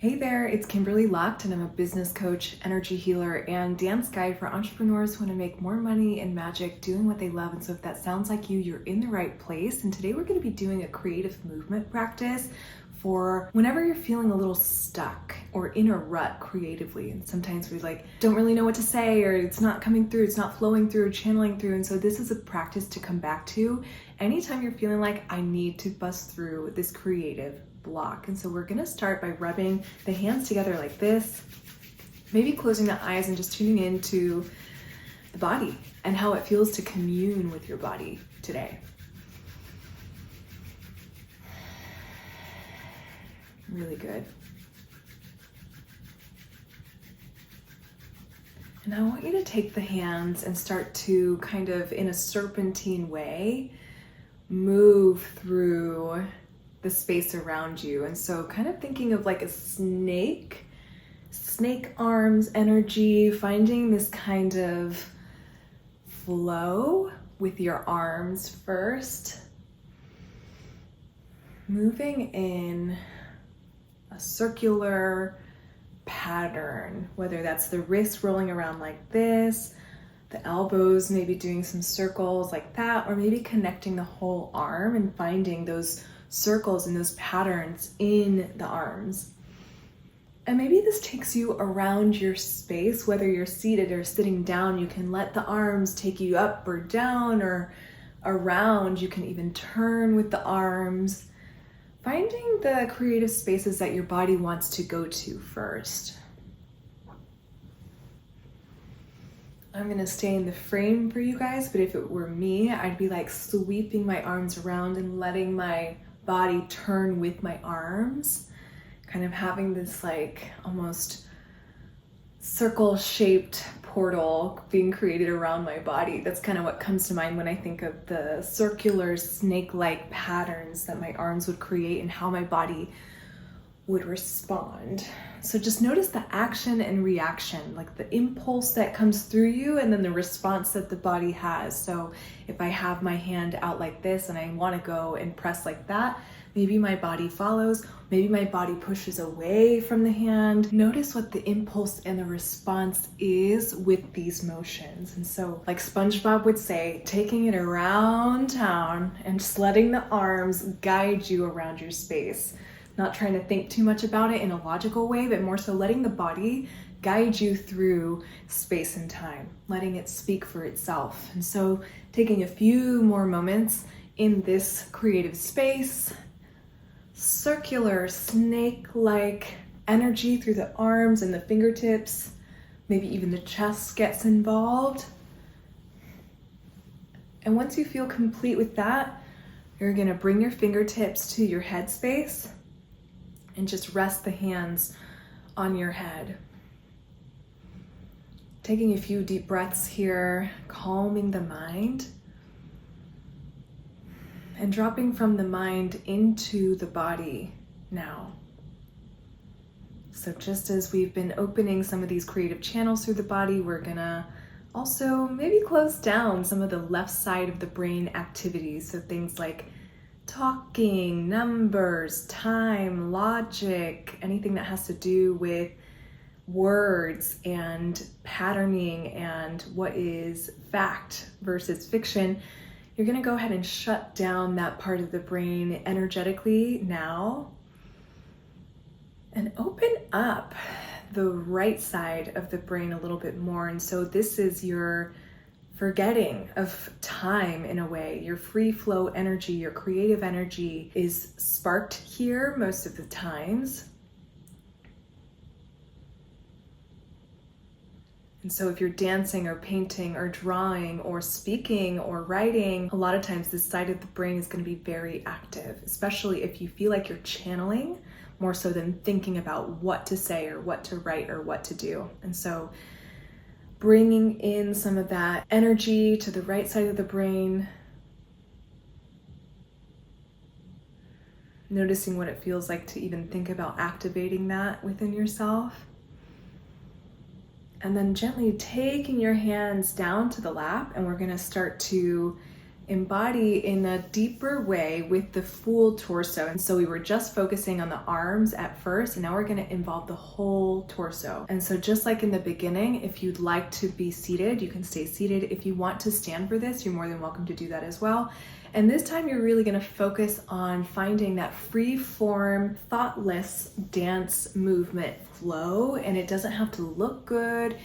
Hey there, it's Kimberly Lucht, and I'm a business coach, energy healer, and dance guide for entrepreneurs who want to make more money and magic doing what they love. And so if that sounds like you, you're in the right place. And today we're going to be doing a creative movement practice for whenever you're feeling a little stuck or in a rut creatively. And sometimes we don't really know what to say, or it's not coming through, it's not flowing through, or channeling through. And so this is a practice to come back to anytime you're feeling like I need to bust through this creative block. And so we're gonna start by rubbing the hands together like this, maybe closing the eyes and just tuning into the body and how it feels to commune with your body today. Really good. And I want you to take the hands and start to kind of, in a serpentine way, move through the space around you. And so kind of thinking of like a snake arms energy, finding this kind of flow with your arms first, moving in a circular pattern, whether that's the wrists rolling around like this, the elbows maybe doing some circles like that, or maybe connecting the whole arm and finding those circles and those patterns in the arms. And maybe this takes you around your space, whether you're seated or sitting down. You can let the arms take you up or down or around. You can even turn with the arms, finding the creative spaces that your body wants to go to first. I'm gonna stay in the frame for you guys, but if it were me, I'd be like sweeping my arms around and letting my body turn with my arms, kind of having this like almost circle-shaped portal being created around my body. That's kind of what comes to mind when I think of the circular snake-like patterns that my arms would create and how my body would respond. So just notice the action and reaction, like the impulse that comes through you and then the response that the body has. So if I have my hand out like this and I want to go and press like that, maybe my body follows, maybe my body pushes away from the hand. Notice what the impulse and the response is with these motions. And so like SpongeBob would say, taking it around town and just letting the arms guide you around your space. Not trying to think too much about it in a logical way, but more so letting the body guide you through space and time, letting it speak for itself. And so taking a few more moments in this creative space, circular snake-like energy through the arms and the fingertips, maybe even the chest gets involved. And once you feel complete with that, you're gonna bring your fingertips to your head space and just rest the hands on your head. Taking a few deep breaths here, calming the mind, and dropping from the mind into the body now. So just as we've been opening some of these creative channels through the body, we're gonna also maybe close down some of the left side of the brain activities. So things like talking, numbers, time, logic, anything that has to do with words and patterning and what is fact versus fiction. You're gonna go ahead and shut down that part of the brain energetically now and open up the right side of the brain a little bit more. And so this is your forgetting of time in a way. Your free flow energy, your creative energy is sparked here most of the times. And so if you're dancing or painting or drawing or speaking or writing, a lot of times this side of the brain is going to be very active, especially if you feel like you're channeling more so than thinking about what to say or what to write or what to do. And so bringing in some of that energy to the right side of the brain, noticing what it feels like to even think about activating that within yourself. And then gently taking your hands down to the lap, and we're gonna start to embody in a deeper way with the full torso. And so we were just focusing on the arms at first, and now we're going to involve the whole torso. And so just like in the beginning, if you'd like to be seated, you can stay seated. If you want to stand for this, you're more than welcome to do that as well. And this time you're really going to focus on finding that free form, thoughtless dance movement flow. And it doesn't have to look good.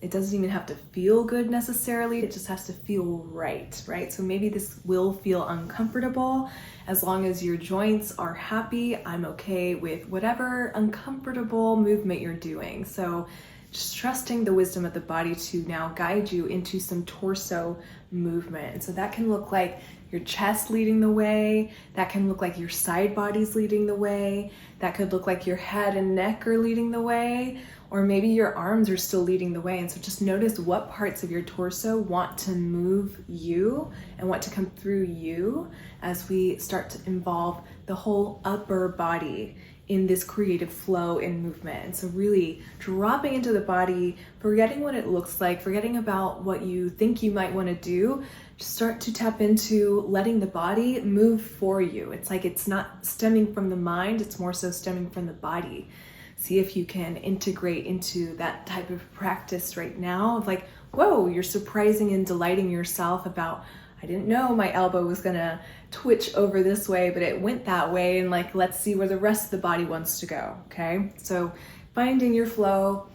It doesn't even have to feel good necessarily. It just has to feel right? So maybe this will feel uncomfortable. As long as your joints are happy, I'm okay with whatever uncomfortable movement you're doing. So just trusting the wisdom of the body to now guide you into some torso movement. And so that can look like your chest leading the way. That can look like your side body's leading the way. That could look like your head and neck are leading the way. Or maybe your arms are still leading the way. And so just notice what parts of your torso want to move you and want to come through you as we start to involve the whole upper body in this creative flow and movement. And so really dropping into the body, forgetting what it looks like, forgetting about what you think you might want to do, just start to tap into letting the body move for you. It's like it's not stemming from the mind, it's more so stemming from the body. See if you can integrate into that type of practice right now of like, whoa, you're surprising and delighting yourself about, I didn't know my elbow was gonna twitch over this way, but it went that way, and like, let's see where the rest of the body wants to go, okay? So finding your flow.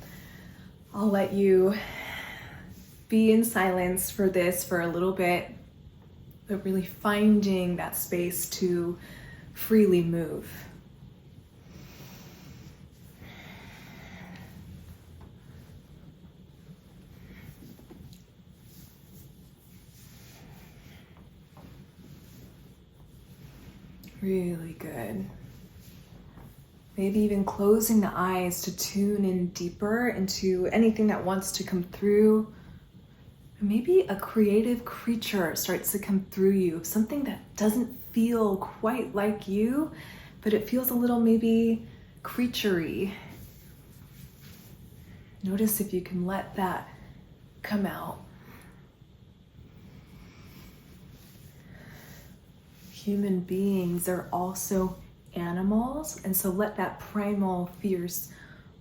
I'll let you be in silence for this for a little bit, but really finding that space to freely move. Really good. Maybe even closing the eyes to tune in deeper into anything that wants to come through. Maybe a creative creature starts to come through you, something that doesn't feel quite like you, but it feels a little maybe creaturey. Notice if you can let that come out. Human beings are also animals, and so let that primal, fierce,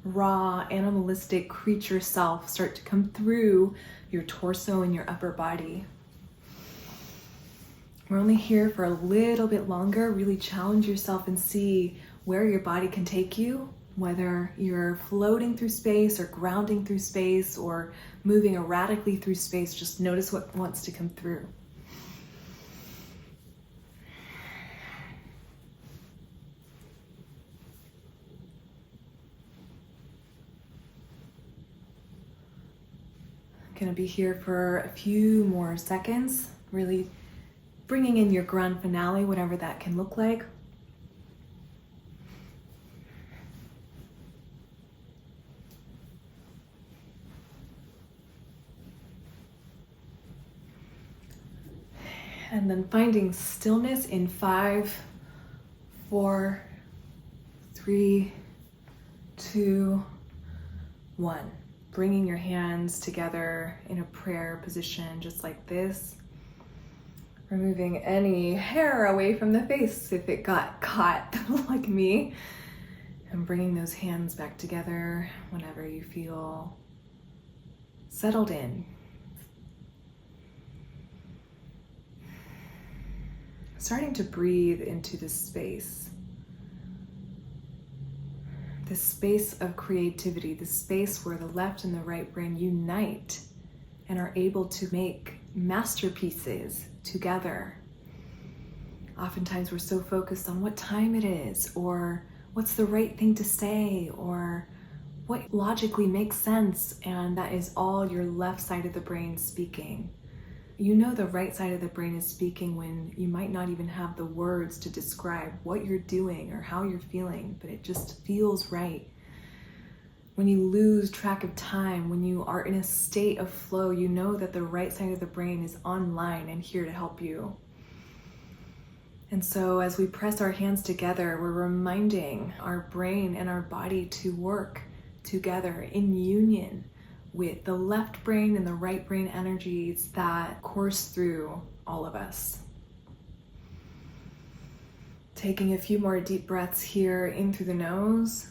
raw, animalistic creature self start to come through your torso and your upper body. We're only here for a little bit longer. Really challenge yourself and see where your body can take you, whether you're floating through space or grounding through space or moving erratically through space. Just notice what wants to come through. Gonna be here for a few more seconds, really bringing in your grand finale, whatever that can look like. And then finding stillness in 5, 4, 3, 2, 1. Bringing your hands together in a prayer position, just like this. Removing any hair away from the face if it got caught like me. And bringing those hands back together whenever you feel settled in. Starting to breathe into this space. This space of creativity, this space where the left and the right brain unite and are able to make masterpieces together. Oftentimes we're so focused on what time it is, or what's the right thing to say, or what logically makes sense, and that is all your left side of the brain speaking. You know the right side of the brain is speaking when you might not even have the words to describe what you're doing or how you're feeling, but it just feels right. When you lose track of time, when you are in a state of flow, you know that the right side of the brain is online and here to help you. And so as we press our hands together, we're reminding our brain and our body to work together in union with the left brain and the right brain energies that course through all of us. Taking a few more deep breaths here, in through the nose,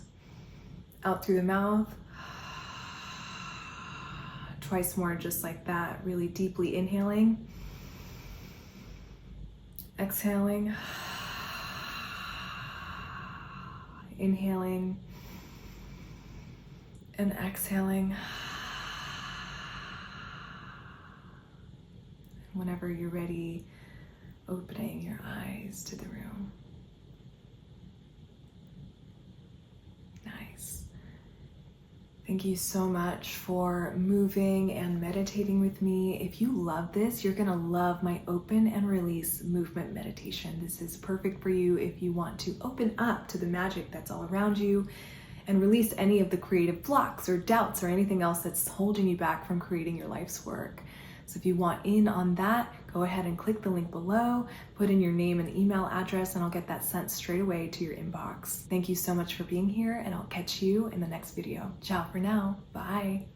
out through the mouth. Twice more just like that, really deeply inhaling. Exhaling. Inhaling. And exhaling. Whenever you're ready, opening your eyes to the room. Nice. Thank you so much for moving and meditating with me. If you love this, you're gonna love my open and release movement meditation. This is perfect for you if you want to open up to the magic that's all around you and release any of the creative blocks or doubts or anything else that's holding you back from creating your life's work. So if you want in on that, go ahead and click the link below, put in your name and email address, and I'll get that sent straight away to your inbox. Thank you so much for being here, and I'll catch you in the next video. Ciao for now. Bye.